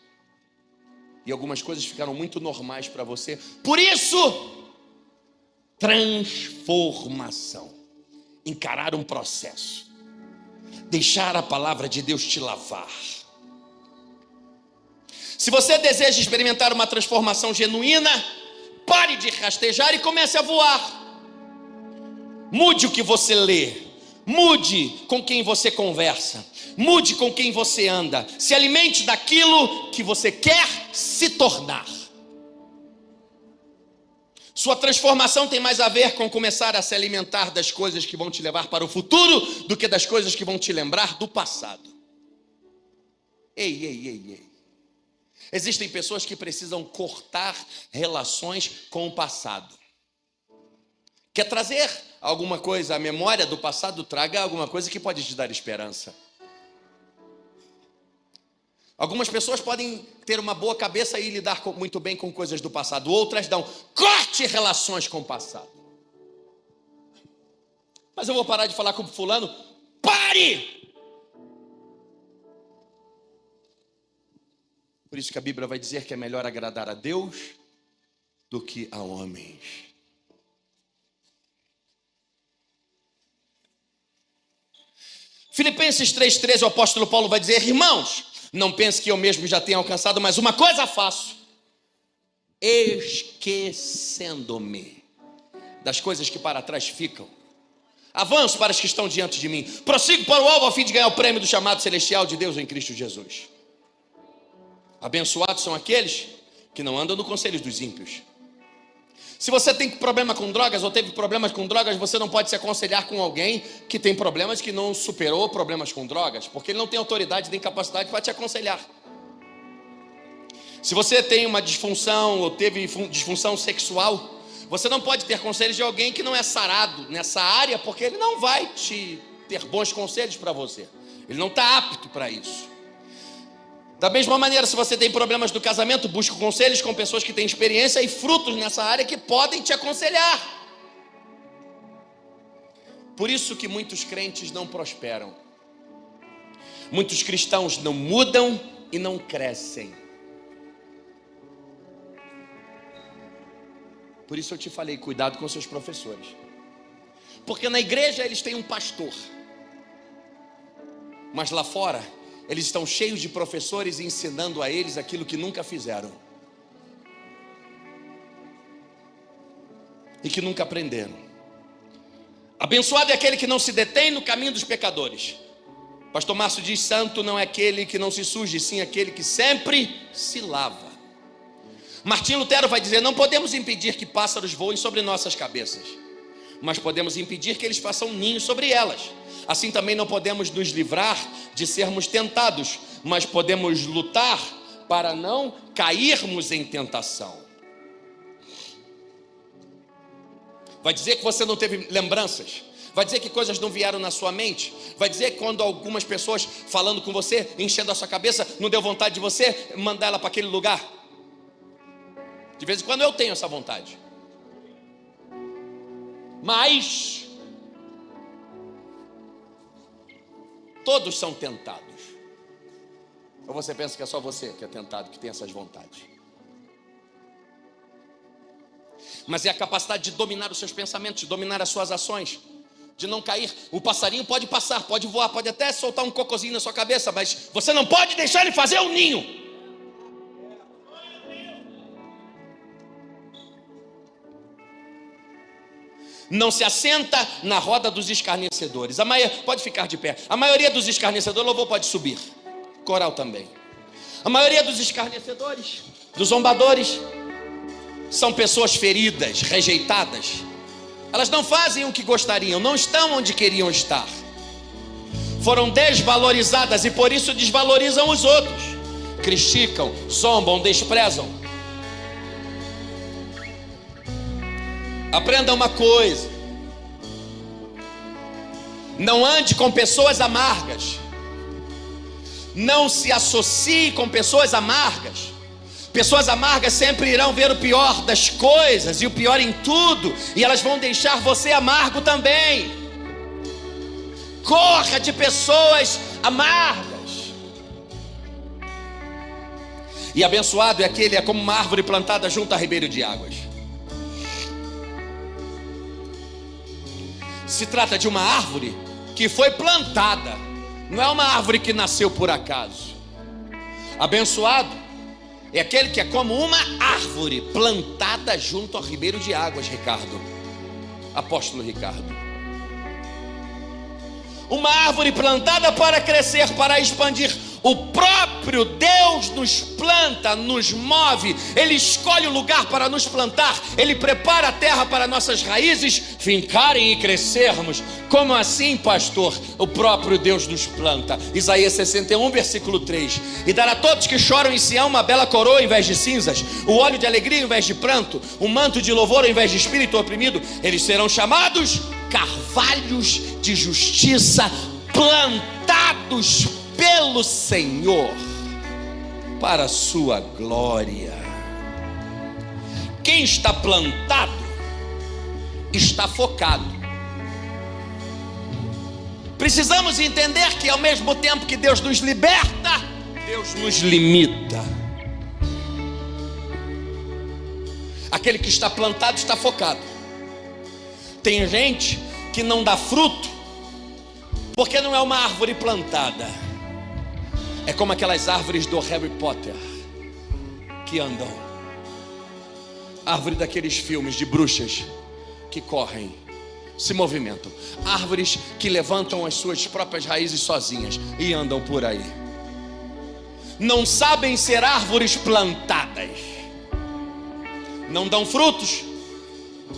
[SPEAKER 1] E algumas coisas ficaram muito normais para você. Por isso, transformação. Encarar um processo. Deixar a palavra de Deus te lavar. Se você deseja experimentar uma transformação genuína, pare de rastejar e comece a voar. Mude o que você lê, Mude com quem você conversa. Mude com quem você anda. Se alimente daquilo que você quer se tornar. Sua transformação tem mais a ver com começar a se alimentar das coisas que vão te levar para o futuro do que das coisas que vão te lembrar do passado. Ei. Existem pessoas que precisam cortar relações com o passado. Quer trazer alguma coisa à memória do passado? Traga alguma coisa que pode te dar esperança. Algumas pessoas podem ter uma boa cabeça e lidar muito bem com coisas do passado. Outras não. Corte relações com o passado. Mas eu vou parar de falar com o fulano. Pare! Por isso que a Bíblia vai dizer que é melhor agradar a Deus do que a homens. Filipenses 3,13, o apóstolo Paulo vai dizer: irmãos, não pense que eu mesmo já tenha alcançado, mas uma coisa faço, esquecendo-me das coisas que para trás ficam. Avanço para as que estão diante de mim. Prossigo para o alvo a fim de ganhar o prêmio do chamado celestial de Deus em Cristo Jesus. Abençoados são aqueles que não andam no conselho dos ímpios. Se você tem problema com drogas ou teve problemas com drogas, você não pode se aconselhar com alguém que tem problemas, que não superou problemas com drogas, porque ele não tem autoridade nem capacidade para te aconselhar. Se você tem uma disfunção ou teve disfunção sexual, você não pode ter conselhos de alguém que não é sarado nessa área, porque ele não vai te ter bons conselhos para você. Ele não está apto para isso. Da mesma maneira, se você tem problemas do casamento, busque conselhos com pessoas que têm experiência e frutos nessa área que podem te aconselhar. Por isso que muitos crentes não prosperam. Muitos cristãos não mudam e não crescem. Por isso eu te falei, cuidado com seus professores. Porque na igreja eles têm um pastor, mas lá fora eles estão cheios de professores ensinando a eles aquilo que nunca fizeram e que nunca aprenderam. Abençoado é aquele que não se detém no caminho dos pecadores. Pastor Márcio diz: santo não é aquele que não se suje, sim aquele que sempre se lava. Martim Lutero vai dizer: não podemos impedir que pássaros voem sobre nossas cabeças, mas podemos impedir que eles façam ninhos sobre elas. Assim também não podemos nos livrar de sermos tentados, mas podemos lutar para não cairmos em tentação. Vai dizer que você não teve lembranças, vai dizer que coisas não vieram na sua mente, vai dizer que quando algumas pessoas falando com você, enchendo a sua cabeça, não deu vontade de você mandar ela para aquele lugar. De vez em quando eu tenho essa vontade, mas todos são tentados. Ou você pensa que é só você que é tentado, que tem essas vontades? Mas é a capacidade de dominar os seus pensamentos, de dominar as suas ações, de não cair. O passarinho pode passar, pode voar, pode até soltar um cocôzinho na sua cabeça, mas você não pode deixar ele fazer um ninho. Não se assenta na roda dos escarnecedores. Pode ficar de pé. A maioria dos escarnecedores, louvor pode subir. Coral também. A maioria dos escarnecedores, dos zombadores, são pessoas feridas, rejeitadas. Elas não fazem o que gostariam, não estão onde queriam estar. Foram desvalorizadas e por isso desvalorizam os outros. Criticam, zombam, desprezam. Aprenda uma coisa: não ande com pessoas amargas, não se associe com pessoas amargas. Pessoas amargas sempre irão ver o pior das coisas e o pior em tudo, e elas vão deixar você amargo também. Corra de pessoas amargas. E abençoado é aquele, é como uma árvore plantada junto a ribeiro de águas. Se trata de uma árvore que foi plantada, não é uma árvore que nasceu por acaso. Abençoado é aquele que é como uma árvore plantada junto ao ribeiro de águas, Ricardo, apóstolo Ricardo. uma árvore plantada para crescer, para expandir. O próprio Deus nos planta, nos move, Ele escolhe o lugar para nos plantar, Ele prepara a terra para nossas raízes fincarem e crescermos. Como assim, pastor? O próprio Deus nos planta. Isaías 61, versículo 3: e dará a todos que choram em Sião uma bela coroa em vez de cinzas, o óleo de alegria em vez de pranto, um manto de louvor em vez de espírito oprimido. Eles serão chamados carvalhos de justiça, plantados pelo Senhor para a sua glória. Quem está plantado está focado. Precisamos entender que ao mesmo tempo que Deus nos liberta, Deus nos limita. Aquele que está plantado está focado. Tem gente que não dá fruto porque não é uma árvore plantada. É como aquelas árvores do Harry Potter que andam. Árvore daqueles filmes de bruxas que correm, se movimentam. Árvores que levantam as suas próprias raízes sozinhas e andam por aí. Não sabem ser árvores plantadas. Não dão frutos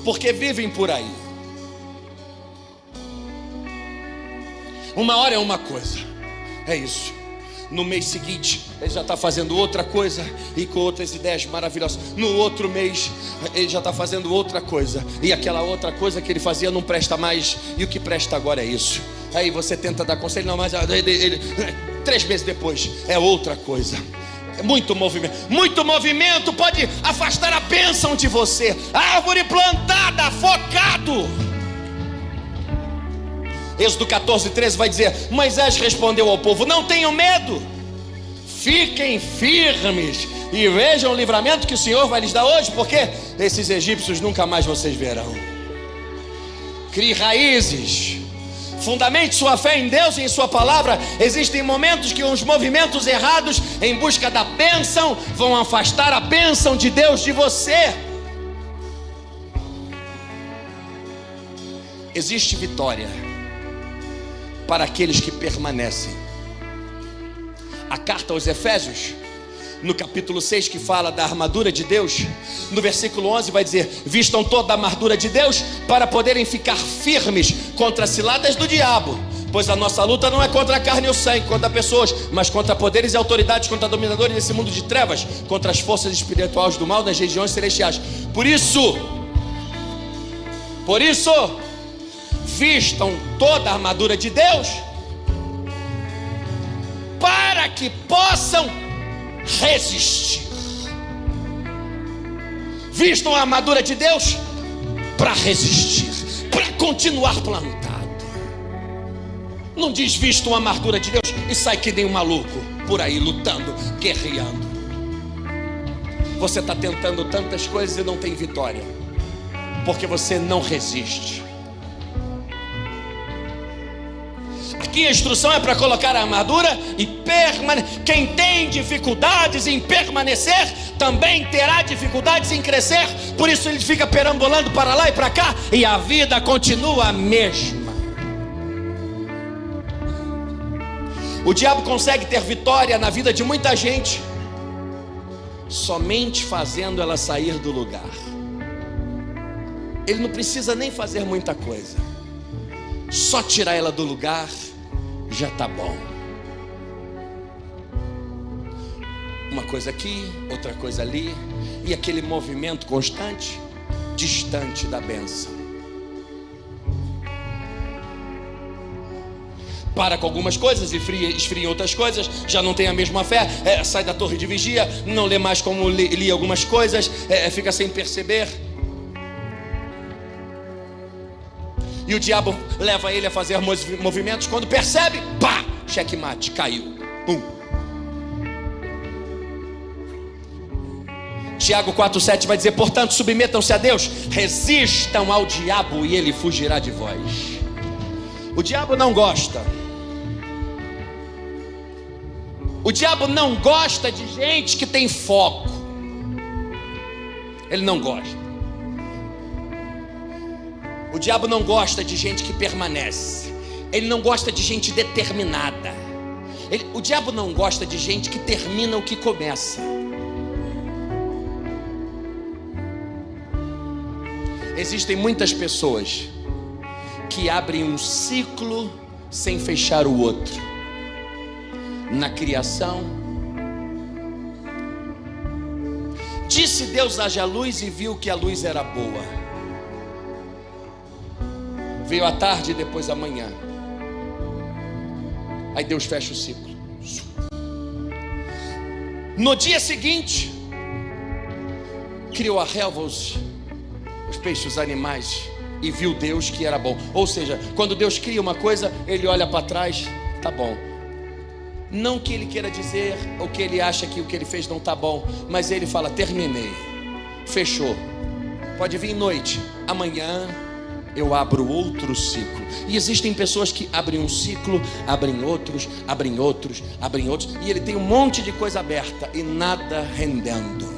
[SPEAKER 1] porque vivem por aí. Uma hora é uma coisa, é isso. No mês seguinte, ele já está fazendo outra coisa e com outras ideias maravilhosas. No outro mês, ele já está fazendo outra coisa, e aquela outra coisa que ele fazia não presta mais, e o que presta agora é isso. Aí você tenta dar conselho, não, mas 3 meses depois é outra coisa. Muito movimento pode afastar a bênção de você. Árvore plantada, focado. Êxodo 14:13 vai dizer: Moisés respondeu ao povo: não tenham medo, fiquem firmes e vejam o livramento que o Senhor vai lhes dar hoje, porque esses egípcios nunca mais vocês verão. Crie raízes, fundamente sua fé em Deus e em sua palavra. Existem momentos que os movimentos errados em busca da bênção vão afastar a bênção de Deus de você. Existe vitória para aqueles que permanecem. A carta aos Efésios, no capítulo 6, que fala da armadura de Deus, no versículo 11 vai dizer: vistam toda a armadura de Deus para poderem ficar firmes contra as ciladas do diabo, pois a nossa luta não é contra a carne e o sangue, contra pessoas, mas contra poderes e autoridades, contra dominadores desse mundo de trevas, contra as forças espirituais do mal nas regiões celestiais. Por isso, vistam toda a armadura de Deus para que possam resistir. Vistam a armadura de Deus para resistir, para continuar plantado. Não diz vistam a armadura de Deus e sai que nem um maluco por aí lutando, guerreando. Você está tentando tantas coisas e não tem vitória, porque você não resiste. Aqui a instrução é para colocar a armadura e permanecer. Quem tem dificuldades em permanecer, também terá dificuldades em crescer. Por isso ele fica perambulando para lá e para cá, e a vida continua a mesma. O diabo consegue ter vitória na vida de muita gente somente fazendo ela sair do lugar. Ele não precisa nem fazer muita coisa, só tirar ela do lugar já está bom. Uma coisa aqui, outra coisa ali, e aquele movimento constante, distante da bênção. Para com algumas coisas e esfria em outras coisas, já não tem a mesma fé, sai da torre de vigia, não lê mais como lia algumas coisas, fica sem perceber. E o diabo leva ele a fazer movimentos. Quando percebe, pá, checkmate, caiu. Tiago 4,7 vai dizer: portanto, submetam-se a Deus, resistam ao diabo e ele fugirá de vós. O diabo não gosta. O diabo não gosta de gente que tem foco. Ele não gosta. O diabo não gosta de gente que permanece, Ele não gosta de gente determinada. O diabo não gosta de gente que termina o que começa. Existem muitas pessoas que abrem um ciclo sem fechar o outro. Na criação, disse Deus: haja luz, e viu que a luz era boa. Veio a tarde e depois a manhã. Aí Deus fecha o ciclo. No dia seguinte, criou a relva, os peixes, os animais, e viu Deus que era bom. Ou seja, quando Deus cria uma coisa, Ele olha para trás, tá bom. Não que Ele queira dizer, ou que Ele acha que o que Ele fez não tá bom, mas Ele fala: terminei, fechou. Pode vir noite, amanhã eu abro outro ciclo. E existem pessoas que abrem um ciclo, abrem outros, abrem outros, abrem outros, e ele tem um monte de coisa aberta e nada rendendo.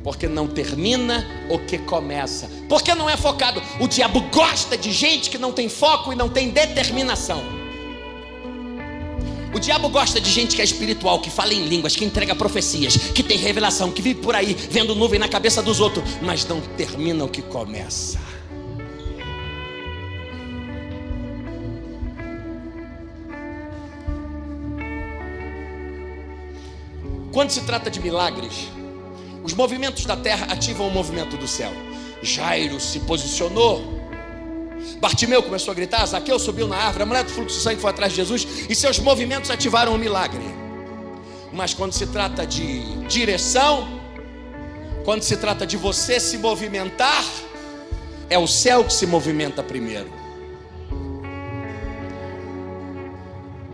[SPEAKER 1] Porque não termina o que começa. Porque não é focado. O diabo gosta de gente que não tem foco e não tem determinação. O diabo gosta de gente que é espiritual, que fala em línguas, que entrega profecias, que tem revelação, que vive por aí vendo nuvem na cabeça dos outros, mas não termina o que começa. Quando se trata de milagres, os movimentos da terra ativam o movimento do céu. Jairo se posicionou. Bartimeu começou a gritar. Zaqueu subiu na árvore. A mulher do fluxo de sangue foi atrás de Jesus, e seus movimentos ativaram o milagre. Mas quando se trata de direção, quando se trata de você se movimentar, é o céu que se movimenta primeiro.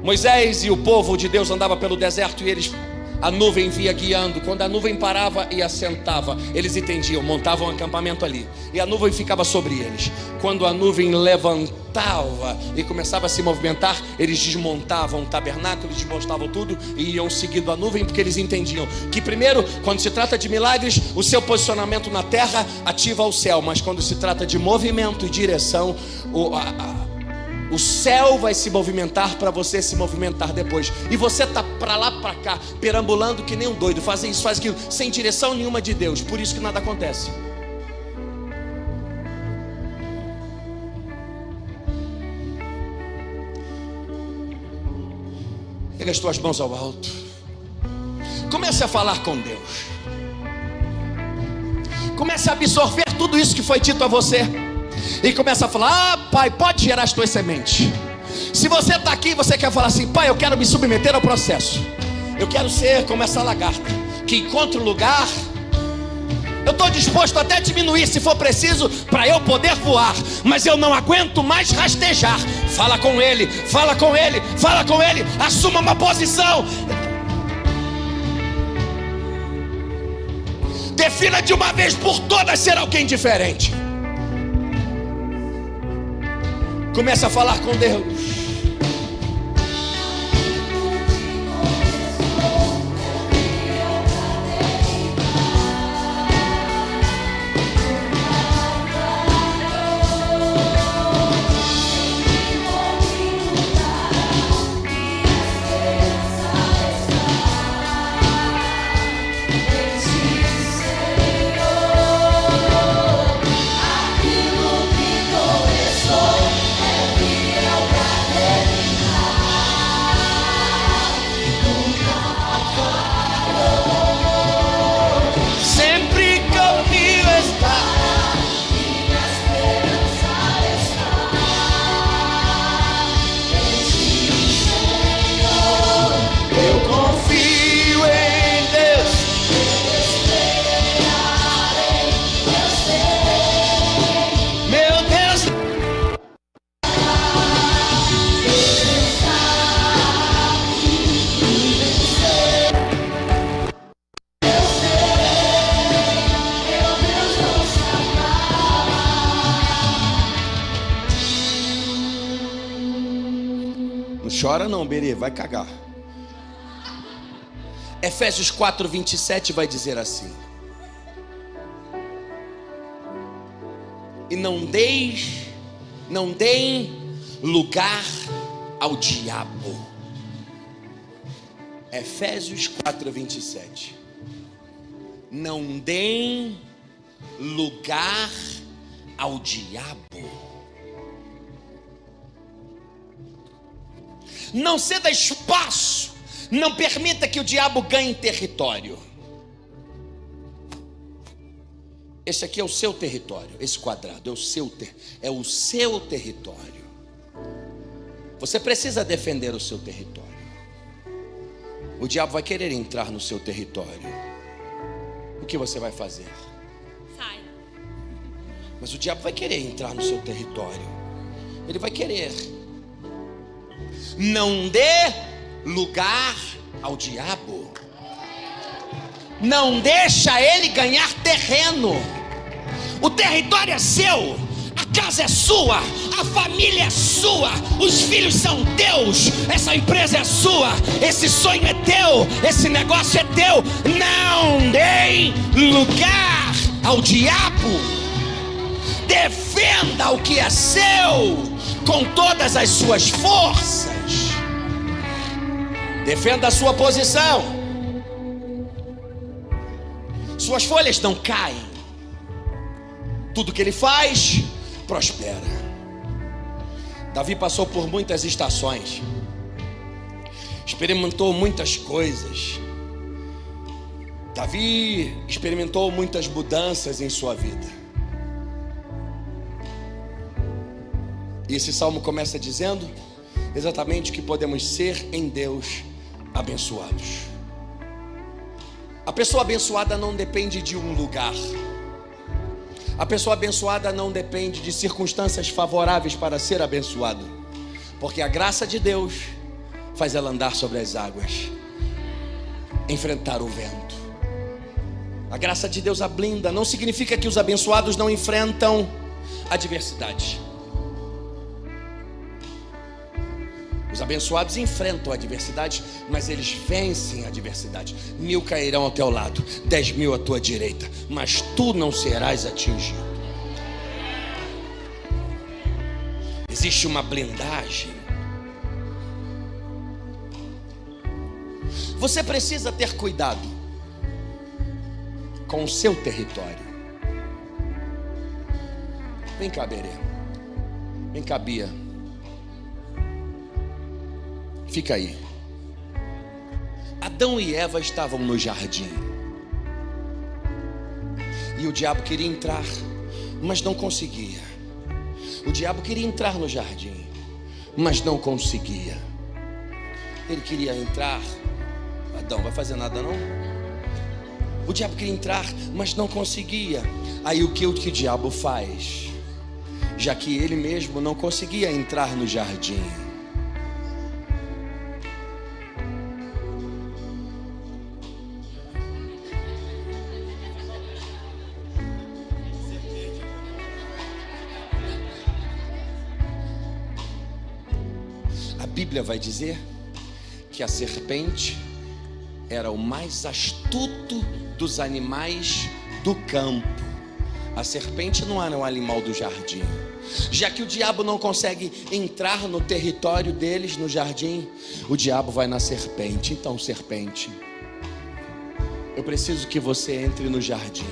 [SPEAKER 1] Moisés e o povo de Deus andavam pelo deserto, e a nuvem vinha guiando. Quando a nuvem parava e assentava, eles entendiam, montavam um acampamento ali, e a nuvem ficava sobre eles. Quando a nuvem levantava e começava a se movimentar, eles desmontavam o tabernáculo, desmontavam tudo e iam seguindo a nuvem, porque eles entendiam que primeiro, quando se trata de milagres, o seu posicionamento na terra ativa o céu, mas quando se trata de movimento e direção, o céu vai se movimentar para você se movimentar depois. E você está para lá, para cá, perambulando que nem um doido, faz isso, faz aquilo, sem direção nenhuma de Deus. Por isso que nada acontece. Erga as tuas mãos ao alto. Comece a falar com Deus. Comece a absorver tudo isso que foi dito a você. E começa a falar: ah, pai, pode gerar as tuas sementes. Se você está aqui e você quer falar assim: pai, eu quero me submeter ao processo, eu quero ser como essa lagarta que encontra um lugar, eu estou disposto até a diminuir se for preciso, para eu poder voar, mas eu não aguento mais rastejar. Fala com ele, fala com ele, fala com ele. Assuma uma posição. Defina de uma vez por todas ser alguém diferente. Começa a falar com Deus. Chora não, Berê, vai cagar. Efésios 4:27 vai dizer assim: e não deem lugar ao diabo. Efésios 4:27. Não deem lugar ao diabo. Não ceda espaço. Não permita que o diabo ganhe território. Esse aqui é o seu território. Esse quadrado é o seu território. Você precisa defender o seu território. O diabo vai querer entrar no seu território. O que você vai fazer?
[SPEAKER 2] Sai.
[SPEAKER 1] Mas o diabo vai querer entrar no seu território. Ele vai querer. Não dê lugar ao diabo. Não deixa ele ganhar terreno. O território é seu. A casa é sua, a família é sua, os filhos são teus, essa empresa é sua, esse sonho é teu, esse negócio é teu. Não dê lugar ao diabo. Defenda o que é seu com todas as suas forças. Defenda a sua posição. Suas folhas não caem. Tudo que ele faz prospera. Davi passou por muitas estações, experimentou muitas coisas. Davi experimentou muitas mudanças em sua vida. E esse salmo começa dizendo exatamente que podemos ser em Deus abençoados. A pessoa abençoada não depende de um lugar. A pessoa abençoada não depende de circunstâncias favoráveis para ser abençoado, porque a graça de Deus faz ela andar sobre as águas, enfrentar o vento. A graça de Deus a blinda. Não significa que os abençoados não enfrentam adversidade. Os abençoados enfrentam a adversidade, mas eles vencem a adversidade. 1000 cairão ao teu lado, 10.000 à tua direita, mas tu não serás atingido. Existe uma blindagem. Você precisa ter cuidado com o seu território. Vem cá, Berê. Vem cá, Bia. Fica aí. Adão e Eva estavam no jardim. E o diabo queria entrar, mas não conseguia. O diabo queria entrar no jardim, mas não conseguia. Ele queria entrar. Adão, vai fazer nada não? O diabo queria entrar, mas não conseguia. Aí o que o diabo faz? Já que ele mesmo não conseguia entrar no jardim, a Bíblia vai dizer que a serpente era o mais astuto dos animais do campo. A serpente não era um animal do jardim. Já que o diabo não consegue entrar no território deles, no jardim, o diabo vai na serpente. Então, serpente, eu preciso que você entre no jardim.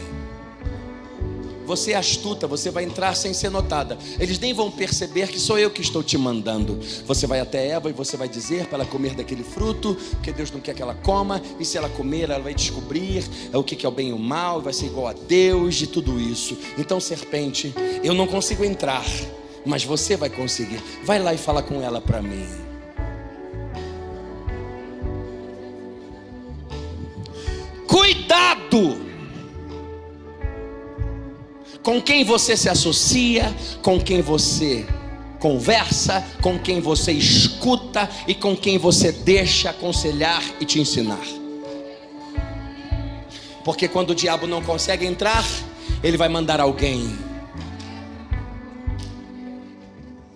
[SPEAKER 1] Você é astuta, você vai entrar sem ser notada. Eles nem vão perceber que sou eu que estou te mandando. Você vai até Eva e você vai dizer para ela comer daquele fruto, porque Deus não quer que ela coma. E se ela comer, ela vai descobrir o que é o bem e o mal, vai ser igual a Deus e tudo isso. Então, serpente, eu não consigo entrar, mas você vai conseguir. Vai lá e fala com ela para mim. Cuidado com quem você se associa, com quem você conversa, com quem você escuta e com quem você deixa aconselhar e te ensinar. Porque quando o diabo não consegue entrar, ele vai mandar alguém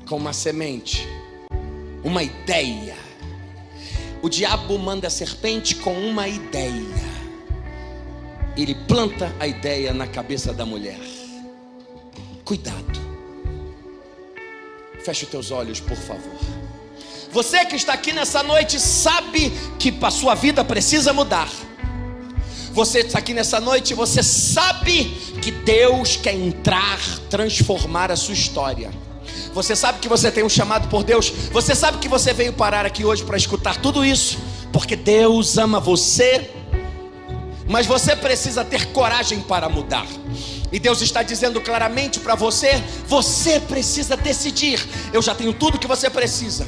[SPEAKER 1] com uma semente, uma ideia. O diabo manda a serpente com uma ideia. Ele planta a ideia na cabeça da mulher. Cuidado. Feche os teus olhos, por favor. Você que está aqui nessa noite sabe que a sua vida precisa mudar. Você está aqui nessa noite, você sabe que Deus quer entrar, transformar a sua história. Você sabe que você tem um chamado por Deus. Você sabe que você veio parar aqui hoje para escutar tudo isso, porque Deus ama você. Mas você precisa ter coragem para mudar. E Deus está dizendo claramente para você: você precisa decidir. Eu já tenho tudo que você precisa.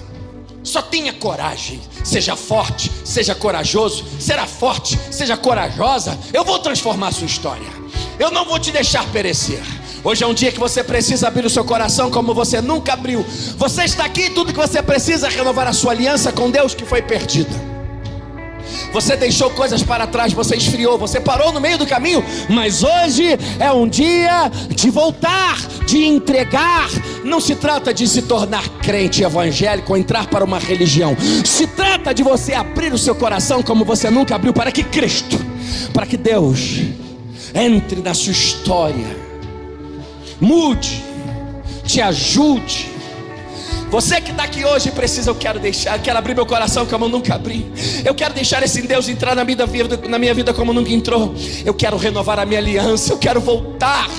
[SPEAKER 1] Só tenha coragem, seja forte, seja corajoso. Será forte, seja corajosa. Eu vou transformar a sua história. Eu não vou te deixar perecer. Hoje é um dia que você precisa abrir o seu coração como você nunca abriu. Você está aqui, tudo que você precisa é renovar a sua aliança com Deus que foi perdida. Você deixou coisas para trás, você esfriou, você parou no meio do caminho. Mas hoje é um dia de voltar, de entregar. Não se trata de se tornar crente evangélico ou entrar para uma religião. Se trata de você abrir o seu coração como você nunca abriu, para que Cristo, para que Deus entre na sua história, mude, te ajude. Você que está aqui hoje precisa, eu quero abrir meu coração como eu nunca abri. Eu quero deixar esse Deus entrar na minha vida como nunca entrou. Eu quero renovar a minha aliança, eu quero voltar